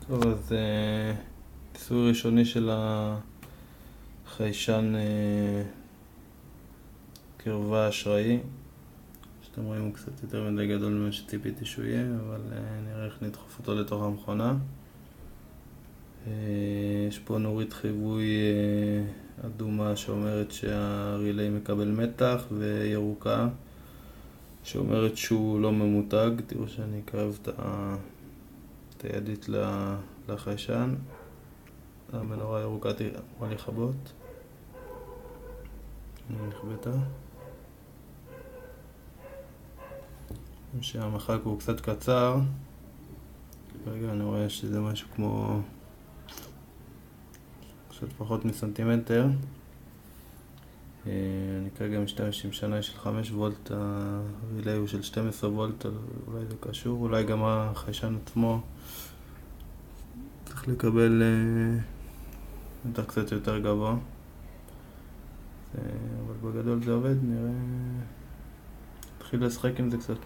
טוב, אז ניסוי ראשוני של החיישן קרבה אשראי. שאתם רואים הוא קצת יותר מדי גדול ממה שציפיתי שהוא יהיה, אבל נראה איך נדחוף אותו לתוך המכונה. יש פה נורית חיווי אדומה שאומרת שהרילי מקבל מתח, וירוקה שאומרת שהוא לא ממותג. תראו שאני אקרב את הידית לחיישן. המנורה הירוקה אמורה לכבות. אני נכבתה. שהמרחק הוא קצת קצר. כרגע אני רואה שזה משהו כמו קצת פחות מסנטימטר. אני כרגע משתמש עם שנאי של 5 וולט, הרילי הוא של 12 וולט, אולי זה קשור, אולי גם החיישן עצמו צריך לקבל מתח קצת יותר גבוה. אבל בגדול זה עובד, נראה, נתחיל לשחק עם זה קצת.